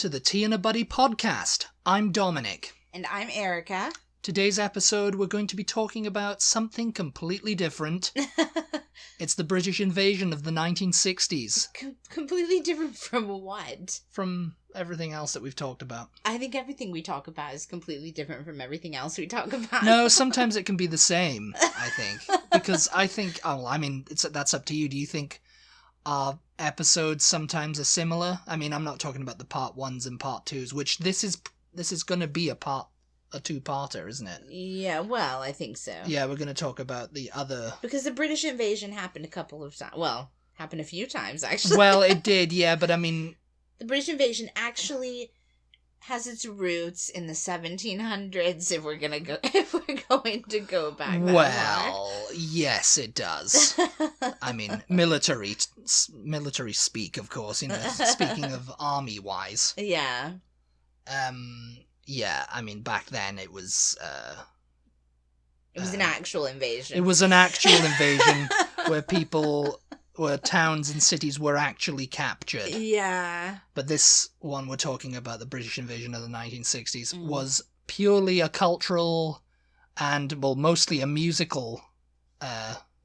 to the Tea and a Butty podcast. I'm Dominic. And I'm Erica. Today's episode, we're going to be talking about something completely different. It's the British invasion of the 1960s. Completely different from what? From everything else that we've talked about. I think everything we talk about is completely different from everything else we talk about. No, sometimes it can be the same, I think. Because I think, that's up to you. Do you think our episodes sometimes are similar? I mean, I'm not talking about the part ones and part twos, which this is going to be a two-parter, isn't it? Yeah, well, I think so. Yeah, we're going to talk about the other... Because the British invasion happened a couple of times. Well, happened a few times, actually. Well, it did, yeah, but I mean... The British invasion actually has its roots in the 1700s, if we're going to go back that Well, yes, it does. I mean, military speak, of course, speaking of army-wise. Yeah. Yeah, I mean, back then it was... It was an actual invasion. It was an actual invasion where towns and cities were actually captured. Yeah. But this one we're talking about, the British invasion of the 1960s, was purely a cultural and, well, mostly a musical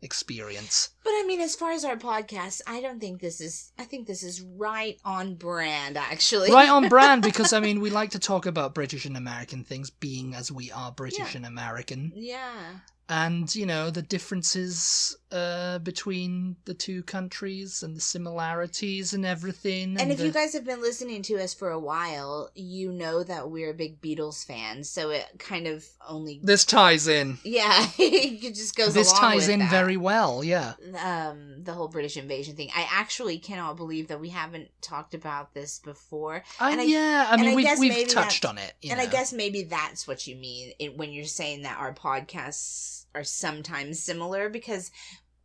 experience. But I mean, as far as our podcast, I think this is right on brand, actually. Right on brand, because, I mean, we like to talk about British and American things, being as we are British and American. Yeah. And, you know, the differences between the two countries and the similarities and everything. And if you guys have been listening to us for a while, you know that we're big Beatles fans, so it kind of only... This ties in. Yeah, it just goes This along ties with in that. very well, yeah. The whole British invasion thing. I actually cannot believe that we haven't talked about this before. We've touched on it. And I guess maybe that's what you mean when you're saying that our podcasts are sometimes similar, because,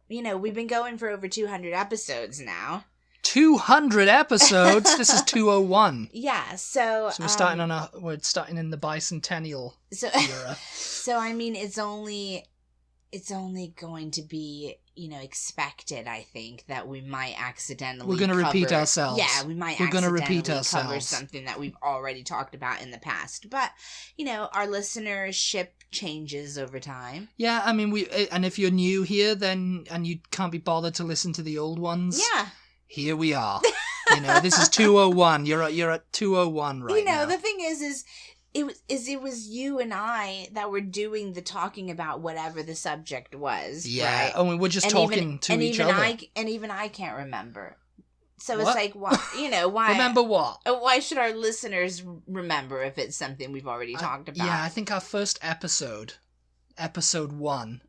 you know, we've been going for over 200 episodes now. 200 episodes? This is 201. Yeah, so we're starting in the bicentennial era. So I mean, it's only going to be, you know, expected, I think, that we might accidentally We're going to repeat ourselves. Yeah, we might accidentally cover something that we've already talked about in the past. But, you know, our listenership changes over time. Yeah, I mean, and if you're new here, then, and you can't be bothered to listen to the old ones. Yeah. Here we are. You know, this is 201. You're at 201 right now. You know, the thing is it was you and I that were doing the talking about whatever the subject was. Yeah. Right? Oh, and we're just talking to each other. And even I can't remember. So what? It's like, you know, why... Remember what? Why should our listeners remember if it's something we've already talked about? Yeah, I think our first episode 1,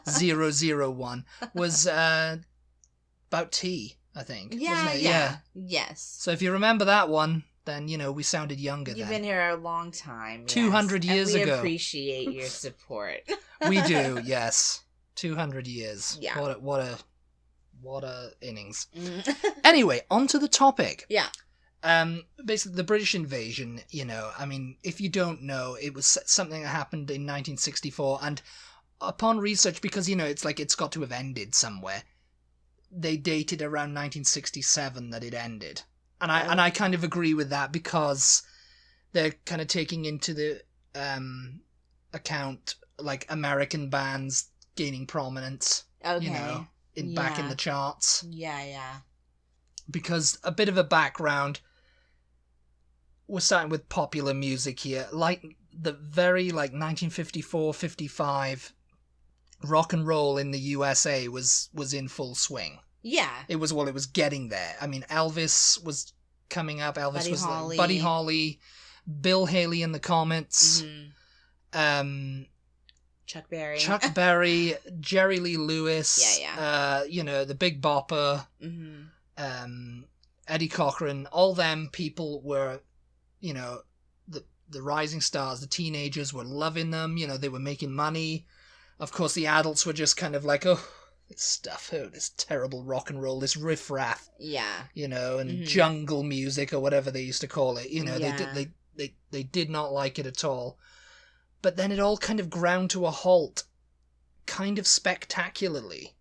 001, was about tea, I think. Yeah, wasn't it? yeah. Yes. So if you remember that one, then, you know, we sounded younger then. You've been here a long time. 200 years ago. We appreciate your support. We do, yes. 200 years. Yeah. What a innings. Anyway, on to the topic. Yeah. Basically, the British invasion, you know, I mean, if you don't know, it was something that happened in 1964, and upon research, because, you know, it's like it's got to have ended somewhere, they dated around 1967 that it ended. And I kind of agree with that, because they're kind of taking into the account, like, American bands gaining prominence, okay. you know, back in the charts. Yeah. Because a bit of a background, we're starting with popular music here. Like, the very, 1954-55, rock and roll in the USA was in full swing. Yeah. It was getting there. I mean, Elvis was coming up. Buddy Holly, Bill Haley and the Comets. Mm-hmm. Chuck Berry, Jerry Lee Lewis. Yeah. You know, the Big Bopper. Mm-hmm. Eddie Cochran. All them people were, you know, the rising stars. The teenagers were loving them. You know, they were making money. Of course, the adults were just kind of like, oh, this stuff, this terrible rock and roll, this riff-raff. Yeah. You know, and jungle music or whatever they used to call it. You know, they did not like it at all. But then it all kind of ground to a halt, kind of spectacularly,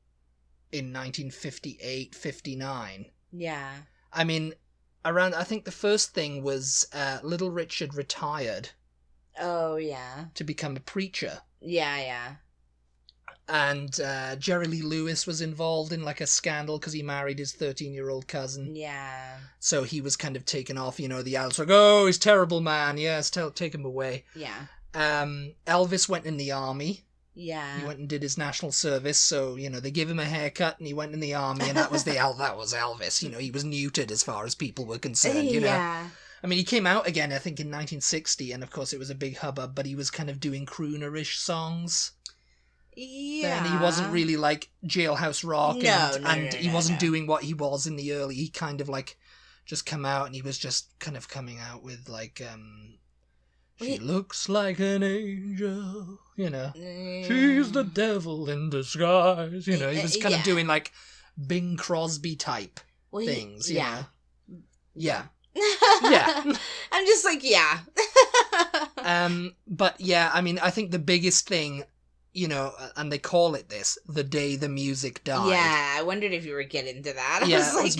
in 1958-59. Yeah. I mean, I think the first thing was Little Richard retired Oh, yeah. to become a preacher. Yeah. And Jerry Lee Lewis was involved in like a scandal because he married his 13-year-old cousin. Yeah. So he was kind of taken off, the adults were like, oh, he's a terrible man. Yes, take him away. Yeah. Elvis went in the army. Yeah. He went and did his national service, so, they give him a haircut and he went in the army, and that was that was Elvis. He was neutered as far as people were concerned, Yeah. I mean, he came out again, I think, in 1960, and of course it was a big hubbub, but he was kind of doing croonerish songs. Yeah. And he wasn't really like Jailhouse Rock, and he wasn't doing what he was in the early. He kind of like just come out, and he was just kind of coming out with like, she looks like an angel, she's the devil in disguise, he was kind of doing like Bing Crosby type things, Yeah. Yeah. I'm just like, yeah. But yeah, I mean, I think the biggest thing, and they call it this, the day the music died. Yeah, I wondered if you were getting to that. It was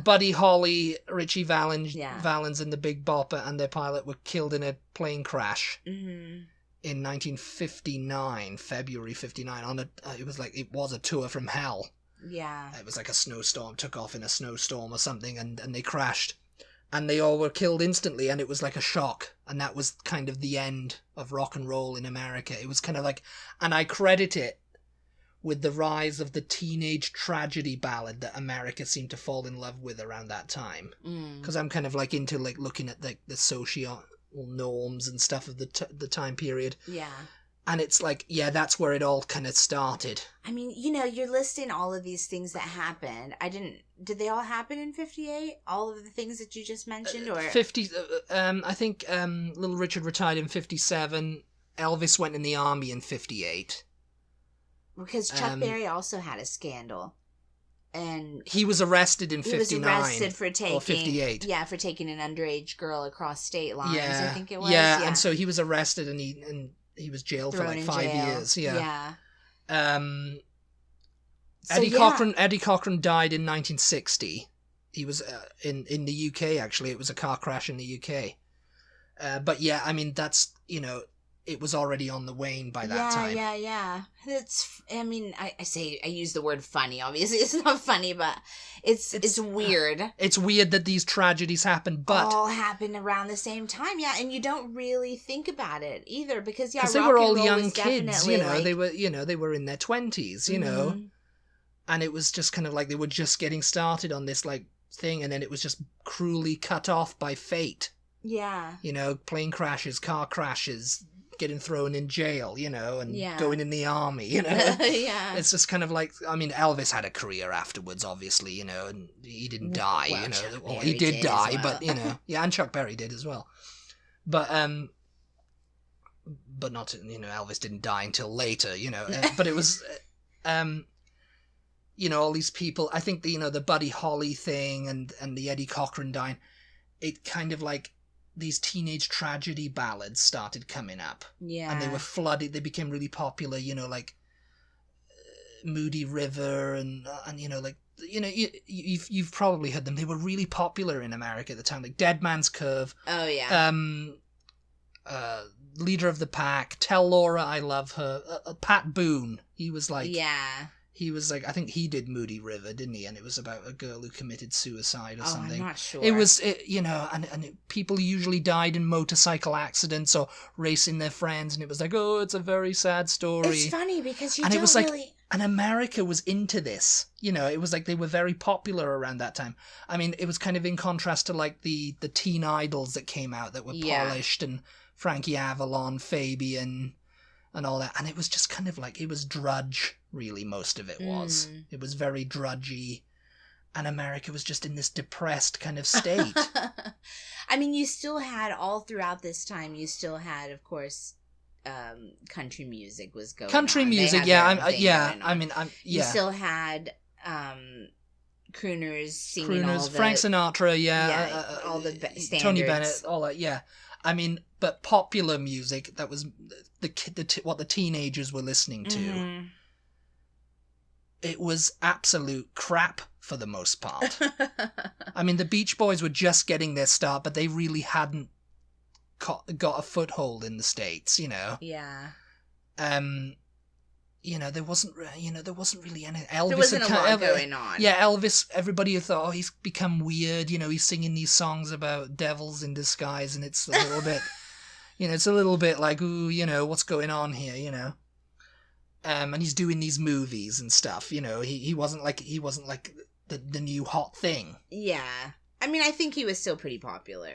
Buddy Holly, Richie Valens and the Big Bopper and their pilot were killed in a plane crash in 1959, February 59. It was a tour from hell. Yeah. It was like a snowstorm, took off in a snowstorm or something, and they crashed. And they all were killed instantly, and it was like a shock. And that was kind of the end of rock and roll in America. It was kind of like, and I credit it with the rise of the teenage tragedy ballad that America seemed to fall in love with around that time. Because I'm kind of like into like looking at the social norms and stuff of the time period. Yeah. And it's like, yeah, that's where it all kind of started. I mean, you're listing all of these things that happened. Did they all happen in 58? All of the things that you just mentioned? Or 50, I think Little Richard retired in 57. Elvis went in the army in 58. Because Chuck Berry also had a scandal. And he was arrested in 59. He was arrested for taking... Or 58. Yeah, for taking an underage girl across state lines, I think it was. Yeah, and so he was arrested and he was jailed for like 5 years. Yeah. Eddie Cochran died in 1960. He was in the UK, actually. It was a car crash in the UK. But yeah, I mean, that's, it was already on the wane by that time. Yeah. I use the word funny. Obviously, it's not funny, but it's weird. It's weird that these tragedies happen, but all happen around the same time. Yeah, and you don't really think about it either because they were all young kids. They were in their 20s. And it was just kind of like they were just getting started on this like thing, and then it was just cruelly cut off by fate. Yeah. Plane crashes, car crashes, getting thrown in jail, and going in the army, Yeah. It's just kind of like, I mean, Elvis had a career afterwards, obviously, and he didn't die, Well, he did die, well. but, and Chuck Berry did as well. But not, Elvis didn't die until later, but it was, all these people, I think the Buddy Holly thing and the Eddie Cochran dying, it kind of like, these teenage tragedy ballads started coming up. Yeah. And they were flooded. They became really popular, like Moody River and you've probably heard them. They were really popular in America at the time, like Dead Man's Curve. Oh, yeah. Leader of the Pack, Tell Laura I Love Her. Pat Boone. He was like... Yeah. He was like, I think he did Moody River, didn't he? And it was about a girl who committed suicide or something. I'm not sure. It was, people usually died in motorcycle accidents or racing their friends, and it was like, oh, it's a very sad story. It's funny because and America was into this. It was like they were very popular around that time. I mean, it was kind of in contrast to like the teen idols that came out that were polished, and Frankie Avalon, Fabian, and all that. And it was just kind of like, it was drudge. Really, most of it was. It was very drudgy, and America was just in this depressed kind of state. I mean, you still had, all throughout this time, of course, country music was going on. Country music, You still had crooners singing all the... Frank Sinatra, all the standards. Tony Bennett, all that, yeah. I mean, but popular music, that was what the teenagers were listening to. it was absolute crap for the most part. I mean, the Beach Boys were just getting their start, but they really hadn't got a foothold in the States, you know. Yeah. You know, there wasn't really any. Elvis There wasn't a lot going on. Yeah, Elvis. Everybody thought, oh, he's become weird. You know, he's singing these songs about devils in disguise, and it's a little bit, you know, it's a little bit like, ooh, you know, what's going on here, you know. And he's doing these movies and stuff. You know, he wasn't like the new hot thing. Yeah. I mean, I think he was still pretty popular.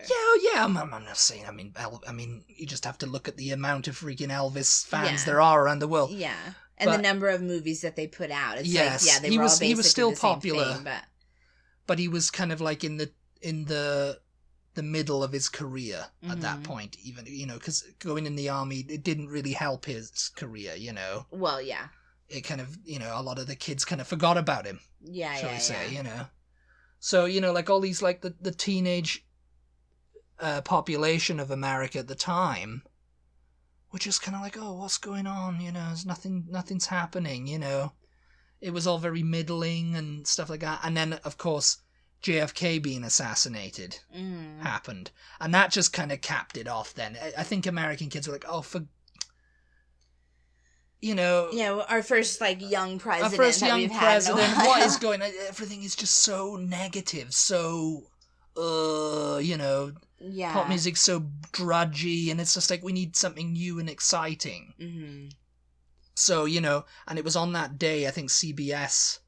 Yeah. I'm not saying. I mean, you just have to look at the amount of freaking Elvis fans there are around the world. Yeah. And the number of movies that they put out. It's yes, like, yeah, they were all basically he was still the same popular, thing, but he was kind of like in the middle of his career at that point, even, you know, because going in the army, it didn't really help his career, you know. Well, yeah. It kind of, you know, a lot of the kids kind of forgot about him. Yeah, shall we say, yeah. you know. So, you know, like all these, like the teenage population of America at the time, were just kind of like, oh, what's going on? You know, there's nothing's happening, you know. It was all very middling and stuff like that. And then, of course, JFK being assassinated happened. And that just kind of capped it off then. I think American kids were like, oh, you know... Yeah, our first, like, young president our first young president. What is going on? Everything is just so negative, so, you know... Yeah. Pop music's so drudgy, and it's just like, we need something new and exciting. Mm-hmm. So, you know, and it was on that day, I think CBS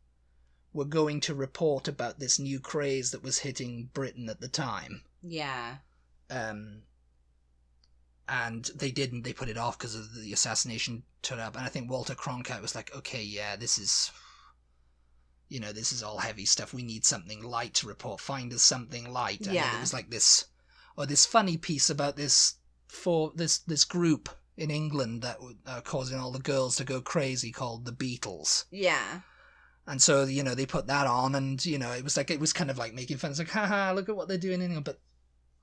were going to report about this new craze that was hitting Britain at the time. Yeah. And they didn't. They put it off because of the assassination turned up. And I think Walter Cronkite was like, okay, yeah, this is... You know, this is all heavy stuff. We need something light to report. Find us something light. And it was like this funny piece about this group in England that were causing all the girls to go crazy called the Beatles. Yeah. And so, you know, they put that on, and, you know, it was kind of like making fun. It's like, haha, look at what they're doing in England. But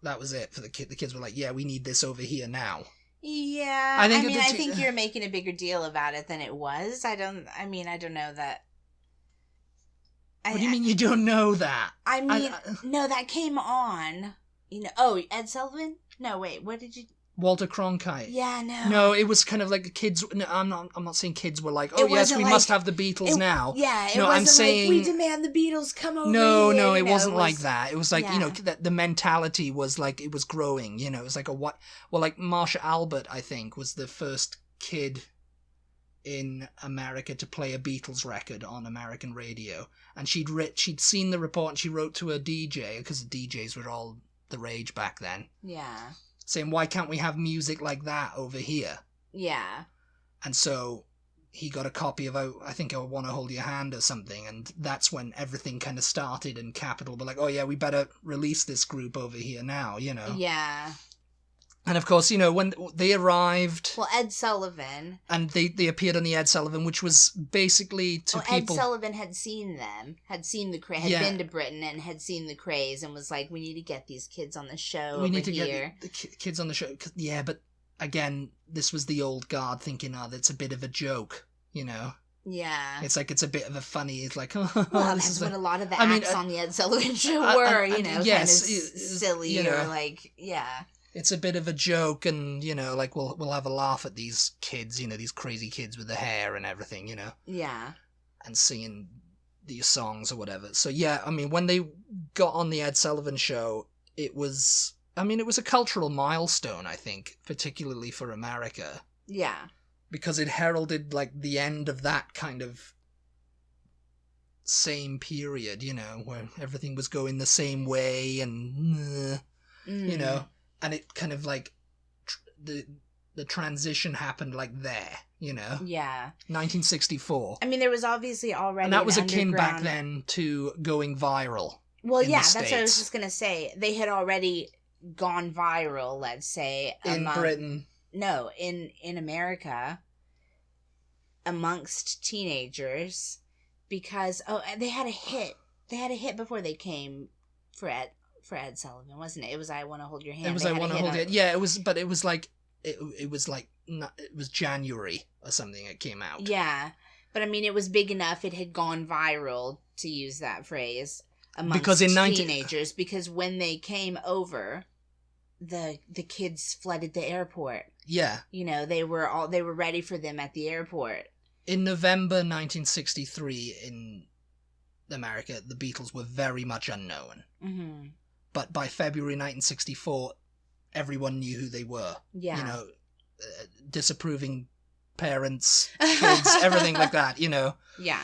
that was it for the kid. The kids were like, yeah, we need this over here now. Yeah. I think you're making a bigger deal about it than it was. I don't know that. What do you mean you don't know that? I mean, no, that came on. You know, Ed Sullivan? No, wait, what did you... Walter Cronkite. Yeah, no. No, it was kind of like the kids... No, I'm not saying kids were like, oh, yes, we must have the Beatles now. Yeah, it no, wasn't I'm saying, like, we demand the Beatles come over No, here. no, it wasn't like that. It was like, yeah. you know, the mentality was like, it was growing, you know. It was like well, like Marsha Albert, I think, was the first kid in America to play a Beatles record on American radio. And she'd seen the report, and she wrote to a DJ, because the DJs were all the rage back then. Yeah. Saying, why can't we have music like that over here? Yeah. And so he got a copy of, I think I Want to Hold Your Hand or something, and that's when everything kind of started, and Capitol were like, oh yeah, we better release this group over here now, you know? Yeah. And of course, you know, when they arrived... Well, Ed Sullivan... And they appeared on the Ed Sullivan, which was basically people... Ed Sullivan had seen them, had seen the craze, had been to Britain and had seen the craze, and was like, we need to get these kids on the show We over need to here. get the kids on the show. Yeah, but again, this was the old guard thinking, that's a bit of a joke, you know? Yeah. It's like, it's a bit of a funny, it's like, well, that's what a lot of the acts on the Ed Sullivan show were, you know, yes, kind of silly, you know, or like, yeah. It's a bit of a joke, and, you know, like, we'll have a laugh at these kids, you know, these crazy kids with the hair and everything, you know? Yeah. And singing these songs or whatever. So, yeah, I mean, when they got on the Ed Sullivan show, it was a cultural milestone, I think, particularly for America. Yeah. Because it heralded, like, the end of that kind of same period, you know, where everything was going the same way, and, you know... And it kind of like the transition happened like there, you know? Yeah. 1964. I mean, there was obviously already. And that was akin back then to going viral. Well, yeah, that's what I was just going to say. They had already gone viral, let's say. In Britain. No, in America, amongst teenagers, because, they had a hit. They had a hit before they came for Ed Sullivan, wasn't it? It was I Want to Hold Your Hand. It was I Want to Hold Your Hand. Yeah, it was, but it was like, it was like, it was January or something it came out. Yeah, But I mean, it was big enough. It had gone viral, to use that phrase, amongst Because in teenagers. Because when they came over, the kids flooded the airport. Yeah. You know, they were ready for them at the airport. In November 1963 in America, the Beatles were very much unknown. Mm-hmm. But by February 1964, everyone knew who they were. Yeah. You know, disapproving parents, kids, everything like that, you know. Yeah.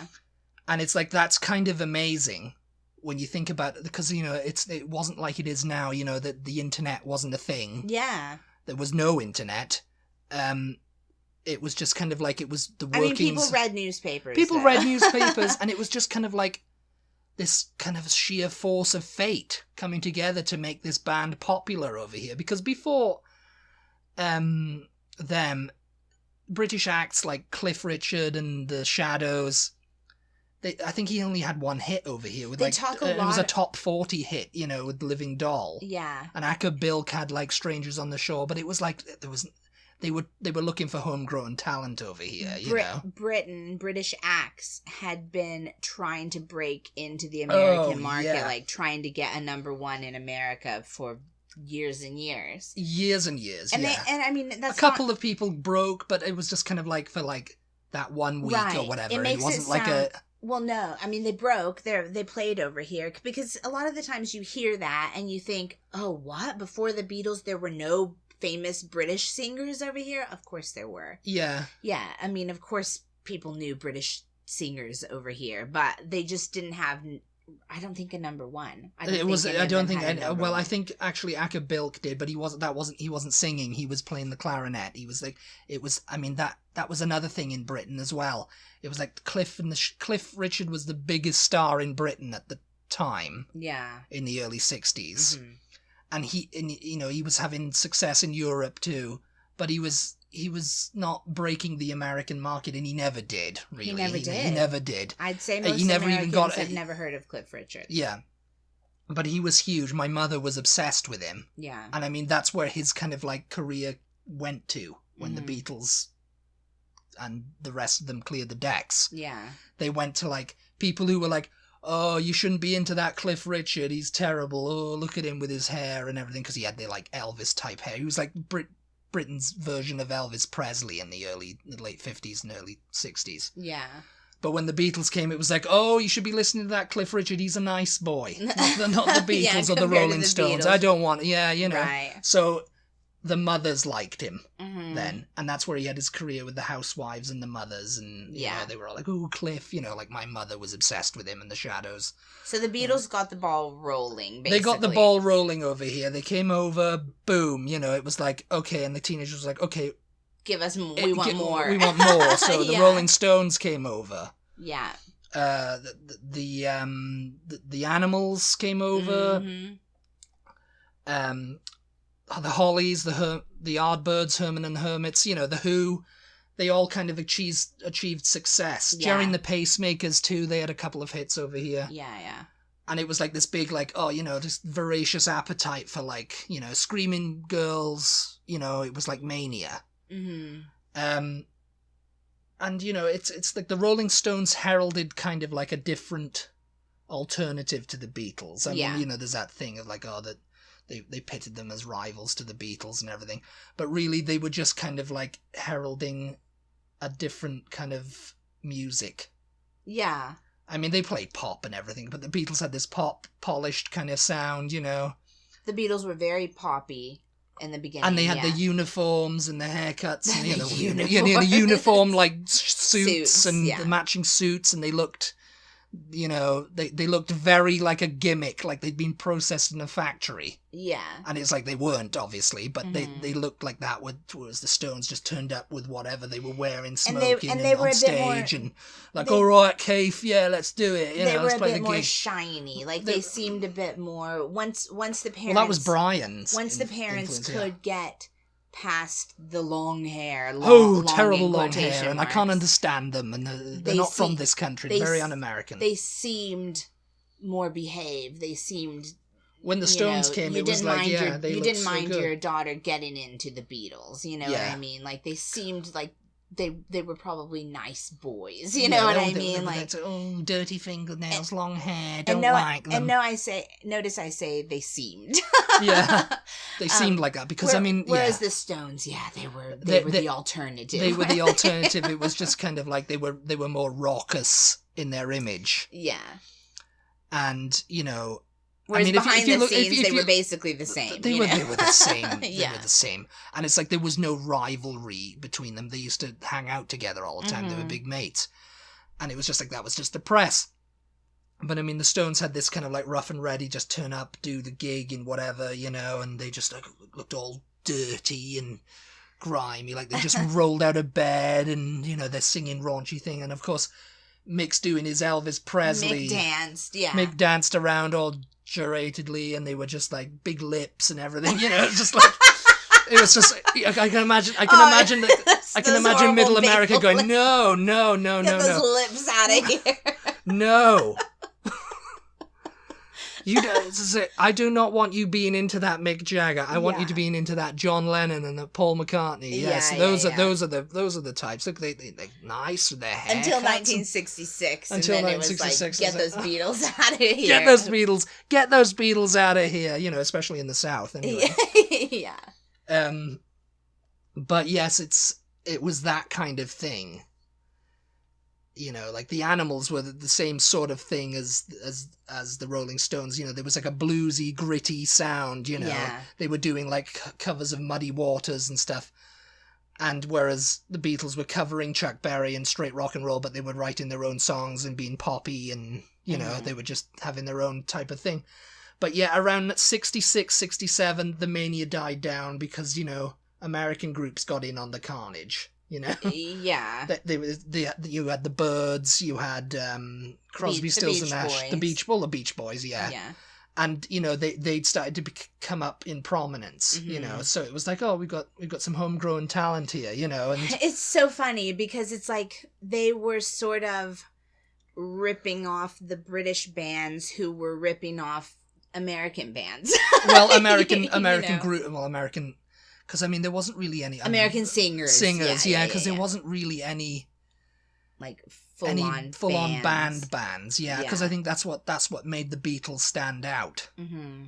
And it's like, that's kind of amazing when you think about it, because, you know, it wasn't like it is now, you know, that the internet wasn't a thing. Yeah. There was no internet. It was just kind of like, it was the workings. I mean, people read newspapers. People read newspapers, and it was just kind of like this kind of sheer force of fate coming together to make this band popular over here. Because before them, British acts like Cliff Richard and the Shadows, I think he only had one hit over here. With it was a top 40 hit, you know, with Living Doll. Yeah. And Acker Bilk had like Strangers on the Shore, but it was like they were looking for homegrown talent over here, you know. British acts had been trying to break into the American market, like trying to get a #1 in America for years and years. Years and years, and I mean, that's a couple of people broke, but it was just kind of like for like that 1 week or whatever. It wasn't like a... Well, no, I mean, they broke. They played over here because a lot of the times you hear that and you think, oh, what? Before the Beatles, there were no famous British singers over here? Of course there were. Yeah. Yeah, I mean, of course people knew British singers over here, but they just didn't have... I don't think a #1. I think actually Acker Bilk did, but he wasn't singing. He was playing the clarinet. He was like, it was, I mean, that was another thing in Britain as well. It was like Cliff Richard was the biggest star in Britain at the time. Yeah. In the early 60s. Mm-hmm. And he was having success in Europe too, but he was not breaking the American market, and he never did, really. He never did. I'd say most Americans have never heard of Cliff Richard. Yeah. But he was huge. My mother was obsessed with him. Yeah. And I mean, that's where his kind of like career went to when the Beatles and the rest of them cleared the decks. Yeah. They went to like people who were like, oh, you shouldn't be into that Cliff Richard. He's terrible. Oh, look at him with his hair and everything, because he had the like Elvis type hair. He was like Britain's version of Elvis Presley in the late 50s and early 60s. Yeah. But when the Beatles came, it was like, oh, you should be listening to that Cliff Richard. He's a nice boy. Not the Beatles or the Rolling Stones. I don't want... Yeah, you know. Right. So the Mothers liked him then. And that's where he had his career with the Housewives and the Mothers. And, you know, they were all like, ooh, Cliff. You know, like my mother was obsessed with him and the Shadows. So the Beatles got the ball rolling, basically. They got the ball rolling over here. They came over, boom. You know, it was like, okay. And the teenagers was like, okay... Give us more. We want more. We want more. So the Rolling Stones came over. Yeah. The Animals came over. Mm-hmm. The Hollies, the Yardbirds, Herman and Hermits. You know, the Who. They all kind of achieved success. Yeah. Jerry and the Pacemakers too. They had a couple of hits over here. Yeah, yeah. And it was like this big, like, oh, you know, just voracious appetite for, like, you know, screaming girls. You know, it was like mania. Mm-hmm. And you know, it's like the Rolling Stones heralded kind of like a different alternative to the Beatles. I mean, you know, there's that thing of like, oh, that they pitted them as rivals to the Beatles and everything, but really they were just kind of like heralding a different kind of music. Yeah. I mean, they played pop and everything, but the Beatles had this pop polished kind of sound, you know. The Beatles were very poppy in the beginning, and they had the uniforms and the haircuts, and the uniform like suits and the matching suits, and they looked, you know, they looked very like a gimmick, like they'd been processed in a factory. Yeah. And it's like they weren't, obviously, but they looked like that. Whereas the Stones just turned up with whatever they were wearing, smoking, and on stage, and like, all right, Keith, yeah, let's do it. You they know, were let's play a bit the more gig. Shiny. Like they seemed a bit more once the parents. Well, that was Brian's. Once the parents could get past the long hair, terrible long hair, and I can't understand them, and they're not from this country. They're very un-American. They seemed more behaved. They seemed. When the Stones came, it was like, you didn't mind your daughter getting into the Beatles. You know what I mean? Like they seemed like they were probably nice boys. You know what I mean? Like, dirty fingernails, long hair, don't like them. And notice I say they seemed. Yeah, they seemed like that because whereas the Stones, they were the alternative. They were the alternative. It was just kind of like they were more raucous in their image. Yeah, and whereas behind the scenes, they were basically the same. They were the same. They were the same. And it's like there was no rivalry between them. They used to hang out together all the time. Mm-hmm. They were big mates. And it was just like, that was just the press. But I mean, the Stones had this kind of like rough and ready, just turn up, do the gig and whatever, and they just like looked all dirty and grimy. Like they just rolled out of bed and, they're singing raunchy thing. And of course, Mick's doing his Elvis Presley. Mick danced around all duratedly, and they were just like big lips and everything, it's just like it was just I can imagine middle America going, no, get those lips out of here. No. I do not want you being into that Mick Jagger. I want you to be into that John Lennon and the Paul McCartney. Yes, those are the types. Look, they're nice with their hair. Until 1966. Until 1966, it was like, get those Beatles out of here. Get those Beatles out of here. Especially in the South. Anyway. Yeah. But yes, it was that kind of thing. Like the Animals were the same sort of thing as the Rolling Stones. There was like a bluesy, gritty sound. They were doing like covers of Muddy Waters and stuff. And whereas the Beatles were covering Chuck Berry and straight rock and roll, but they were writing their own songs and being poppy, and they were just having their own type of thing. But yeah, around 66, 67, the mania died down because American groups got in on the carnage. Yeah. You had the Byrds, you had Crosby, Stills and Nash, the Beach Boys, yeah. And they'd started to come up in prominence, so it was like, oh, we've got some homegrown talent here, and it's so funny because it's like they were sort of ripping off the British bands who were ripping off American bands. Well, American group, American. Because, there wasn't really any... American singers. Because there wasn't really any... Like, full-on bands, yeah. Because I think that's what made the Beatles stand out,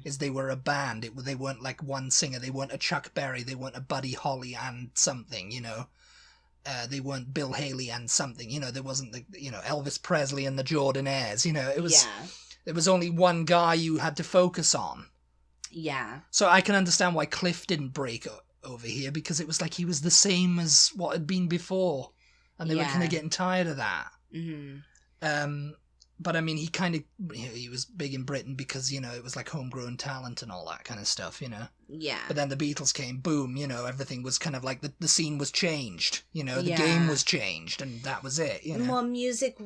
is they were a band. They weren't like one singer. They weren't a Chuck Berry. They weren't a Buddy Holly and something, They weren't Bill Haley and something, There wasn't, Elvis Presley and the Jordanaires, It was... Yeah. There was only one guy you had to focus on. Yeah. So I can understand why Cliff didn't break over here, because it was like he was the same as what had been before, and they were kind of getting tired of that. Mm-hmm. But he kind of he was big in Britain because it was like homegrown talent and all that kind of stuff, Yeah. But then the Beatles came, boom, everything was kind of like the scene was changed, the game was changed, and that was it. Well, music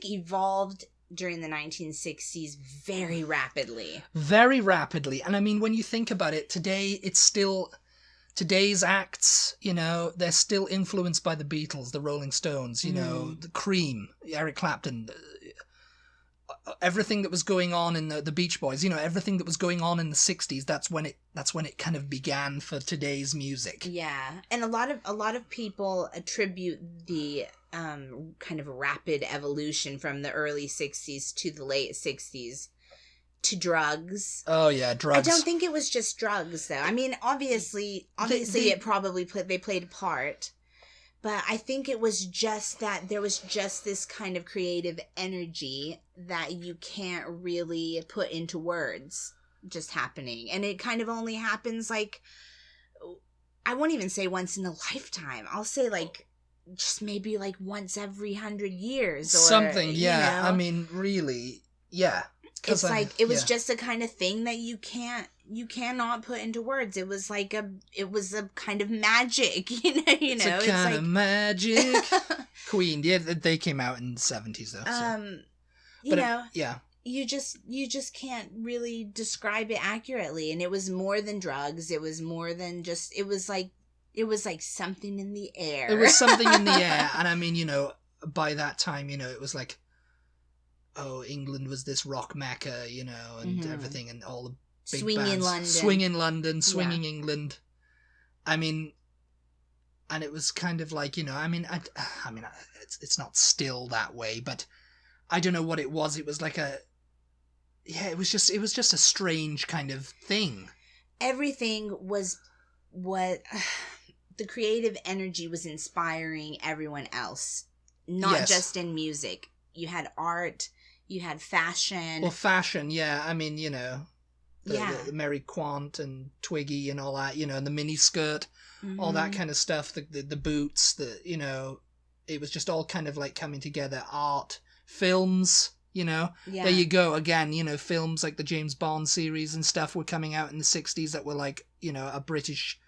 evolved during the 1960s very rapidly. Very rapidly. And when you think about it, today it's still... Today's acts, they're still influenced by the Beatles, the Rolling Stones, the Cream, Eric Clapton, everything that was going on in the Beach Boys, everything that was going on in the 60s, that's when it kind of began for today's music. Yeah. And a lot of people attribute the kind of rapid evolution from the early 60s to the late 60s to drugs. Oh yeah, drugs. I don't think it was just drugs though. Obviously it probably they played a part, but I think it was just that there was just this kind of creative energy that you can't really put into words just happening, and it kind of only happens like, I won't even say once in a lifetime. I'll say like just maybe like once every 100 years or something. Yeah, really, yeah. It's like it was just a kind of thing that you cannot put into words. It was like a kind of magic, It's a kind of magic. Queen, yeah, they came out in the 70s though. So. You just can't really describe it accurately, and it was more than drugs. It was more than just. It was like something in the air. It was something in the air, and by that time, it was like, oh, England was this rock mecca, and everything, and all the big swinging bands. London. Swinging London, swinging England. And it was kind of like, I mean, it's not still that way, but I don't know what it was. It was like it was just a strange kind of thing. Everything was what the creative energy was inspiring everyone else, not just in music. You had art, you had fashion. Well, fashion, yeah. I mean, the Mary Quant and Twiggy and all that, and the mini skirt, all that kind of stuff, the boots, it was just all kind of like coming together. Art, films, there you go again, films like the James Bond series and stuff were coming out in the 60s that were like, a British,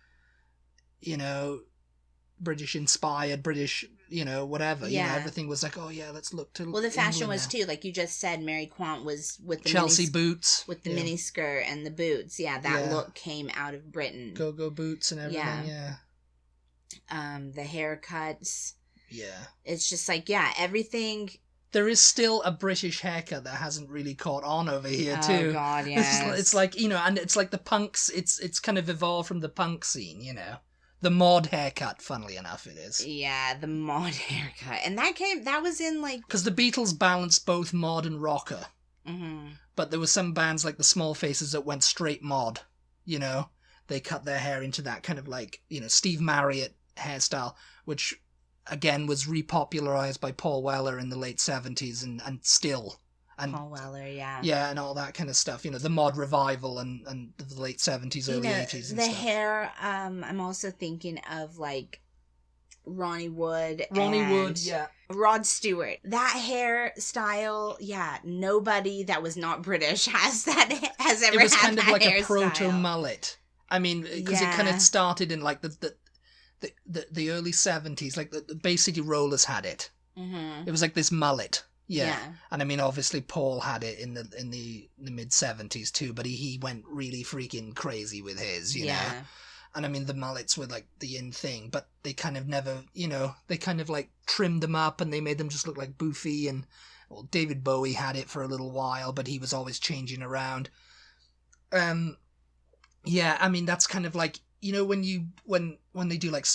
British inspired, British, whatever. Everything was like, oh yeah, let's look to. Well, the fashion was too, like you just said. Mary Quant was with the Chelsea boots, with the mini skirt and the boots. Yeah, that look came out of Britain. Go-go boots and everything. Yeah. The haircuts. Yeah. It's just like everything. There is still a British haircut that hasn't really caught on over here too. Oh God, yes. It's like and it's like the punks. It's kind of evolved from the punk scene, The mod haircut, funnily enough, it is. Yeah, the mod haircut. And that was in like... Because the Beatles balanced both mod and rocker. Mm-hmm. But there were some bands like the Small Faces that went straight mod, They cut their hair into that kind of like, Steve Marriott hairstyle, which again was repopularized by Paul Weller in the late 70s and still... And, Paul Weller, yeah. Yeah, and all that kind of stuff. The mod revival and the late 70s, early 80s and the stuff. hair, I'm also thinking of, like, Ronnie Wood, yeah. Rod Stewart. That hairstyle, nobody that was not British has ever had that hairstyle. It was kind of like a proto-mullet. I mean, because it kind of started in, like, the early 70s. Like, the Bay City Rollers had it. Mm-hmm. It was like this mullet. Yeah, and I mean, obviously, Paul had it in the mid 70s too, but he went really freaking crazy with his, you know. And I mean, the mullets were like the in thing, but they kind of never, they kind of like trimmed them up and they made them just look like boofy. And David Bowie had it for a little while, but he was always changing around. Yeah, I mean, that's kind of like, when they do like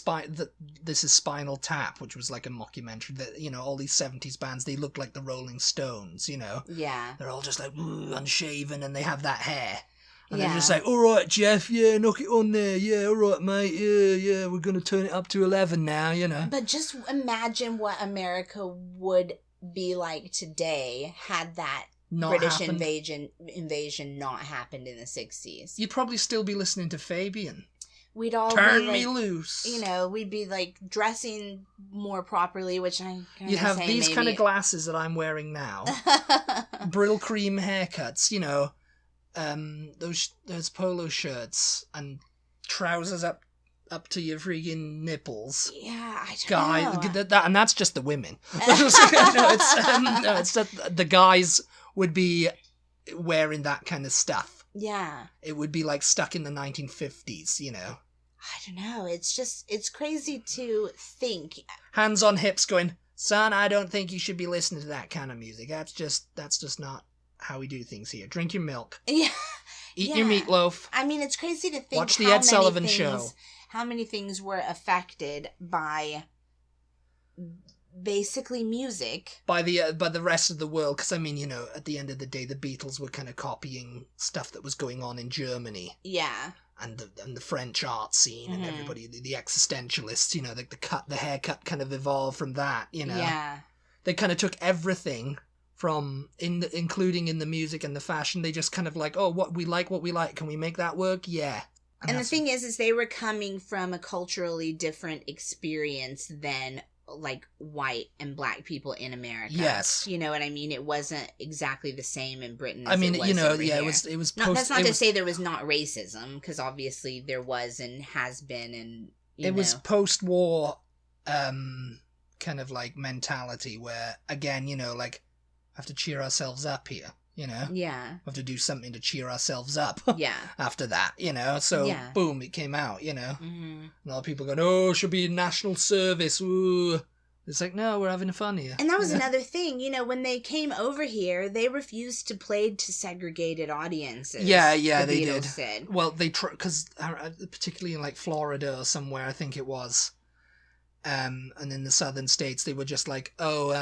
this is Spinal Tap, which was like a mockumentary that, all these 70s bands, they look like the Rolling Stones, Yeah. They're all just like unshaven and they have that hair. And they're just like, all right, Jeff, yeah, knock it on there. Yeah, all right, mate. Yeah, we're going to turn it up to 11 now, But just imagine what America would be like today had that British invasion not happened in the 60s. You'd probably still be listening to Fabian. We'd all Turn be me loose. We'd be like dressing more properly, which you'd have these kind of glasses that I'm wearing now, Brill cream haircuts, those polo shirts and trousers up to your freaking nipples. Yeah, I don't know. And that's just the women. It's that the guys would be wearing that kind of stuff. Yeah. It would be like stuck in the 1950s, I don't know. It's crazy to think. Hands on hips going, son, I don't think you should be listening to that kind of music. That's just not how we do things here. Drink your milk. Yeah. Eat your meatloaf. I mean, it's crazy to think. Watch the Ed Sullivan Show. How many things were affected by basically music by the rest of the world, because I mean, at the end of the day, the Beatles were kind of copying stuff that was going on in Germany. Yeah. And the French art scene and everybody, the existentialists, the haircut kind of evolved from that, Yeah. They kind of took everything from, including in the music and the fashion, they just kind of like, oh, what we like, can we make that work? Yeah. And the thing is they were coming from a culturally different experience than like white and black people in America. Yes. You know what I mean? It wasn't exactly the same in Britain as I mean, it was over here. it was that's not to say there was not racism, because obviously there was and has been, and it was post-war kind of like mentality where, again, like, have to cheer ourselves up here. Yeah. We have to do something to cheer ourselves up. Yeah. After that, So, boom, it came out, Mm-hmm. And a lot of people going, oh, it should be national service. Ooh. It's like, no, we're having fun here. And that was another thing, when they came over here, they refused to play to segregated audiences. Yeah, they Beatles did. Said. Well, they because particularly in like Florida or somewhere, I think it was. and in the southern states they were just like, oh,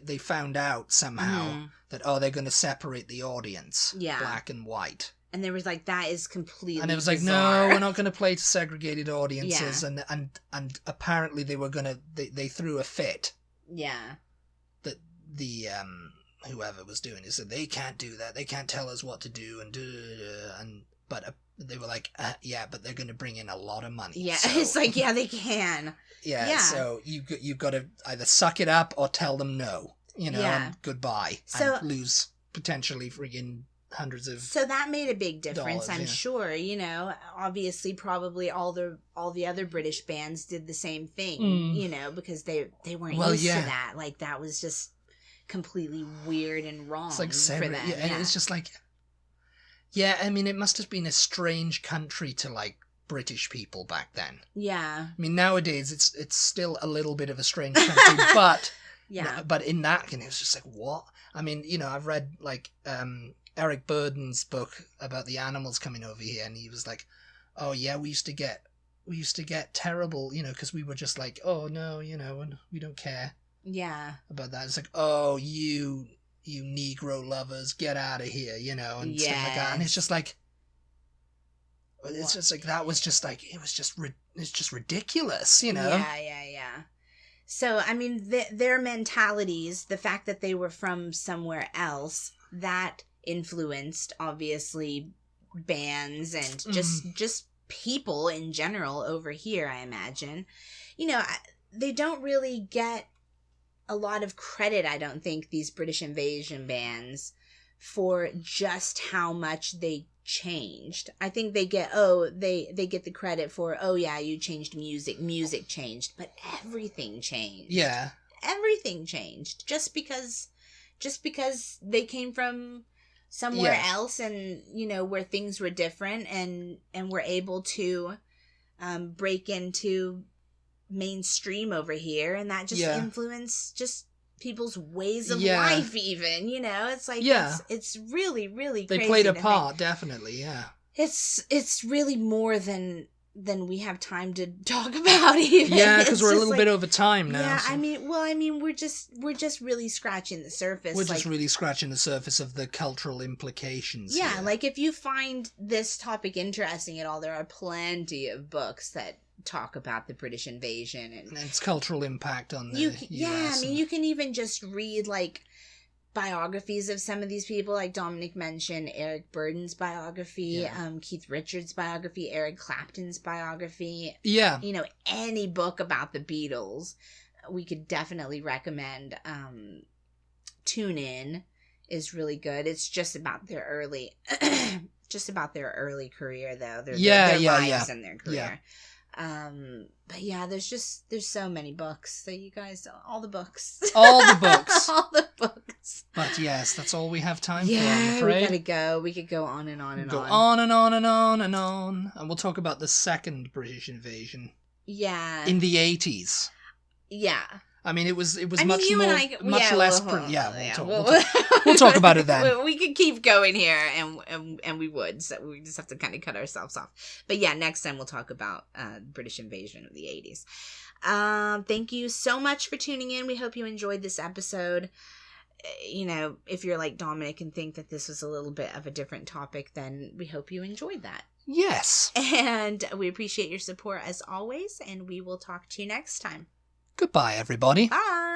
they found out somehow that, they're going to separate the audience, black and white. And there was like, that is completely And it was like, bizarre. no, we're not going to play to segregated audiences. Yeah. And apparently they were going to, they threw a fit. Yeah. That the, whoever was doing it said, they can't do that. They can't tell us what to do. But they were like, but they're going to bring in a lot of money. Yeah, so. It's like, yeah, they can. Yeah, so you've got to either suck it up or tell them no, and goodbye. So, and lose potentially friggin' hundreds of So that made a big difference, dollars, I'm sure. Obviously probably all the other British bands did the same thing, because they weren't used to that. Like, that was just completely weird and wrong for them. Yeah, and it's just like, yeah, I mean, it must have been a strange country to, like, British people back then. Yeah. I mean, nowadays it's still a little bit of a strange country, but but in that, it was just like, what? I mean, I've read, like, Eric Burden's book about the animals coming over here, and he was like, oh yeah, we used to get terrible, because we were just like, oh no, and we don't care about that. It's like, oh, you Negro lovers, get out of here, and stuff like that. And it's just like, it's just like, that was just like, it's just ridiculous, Yeah. So, I mean, their mentalities, the fact that they were from somewhere else, that influenced, obviously, bands and just people in general over here, I imagine. They don't really get a lot of credit, I don't think, these British invasion bands, for just how much they changed. I think they get they get the credit for, you changed music changed, but everything changed. Yeah, everything changed just because they came from somewhere else, and where things were different, and were able to break into mainstream over here, and that just influenced just people's ways of life, even, it's like, it's really, really crazy. They played a part, definitely. It's really more than we have time to talk about, even. Because we're a little bit over time now. So. I mean we're just really scratching the surface. We're just really scratching the surface of the cultural implications. Like, if you find this topic interesting at all, there are plenty of books that talk about the British invasion and its cultural impact on the US. I mean, you can even just read, like, biographies of some of these people, like Dominic mentioned Eric Burden's biography, Keith Richards' biography, Eric Clapton's biography. Any book about the Beatles, we could definitely recommend. Tune In is really good. It's just about their early career, though. Their lives and their career. But there's so many books that you guys, all the books. But yes, that's all we have time for, I'm afraid. We gotta go. We could go on and on and go on. on and on and on and on. And we'll talk about the second British invasion. Yeah. In the 80s. Yeah. I mean, it was much less. We'll talk about it then. We could keep going here, and we would. So we just have to kind of cut ourselves off. But yeah, next time we'll talk about British invasion of the 80s. Thank you so much for tuning in. We hope you enjoyed this episode. If you're like Dominic and think that this was a little bit of a different topic, then we hope you enjoyed that. Yes. And we appreciate your support as always, and we will talk to you next time. Goodbye, everybody. Bye.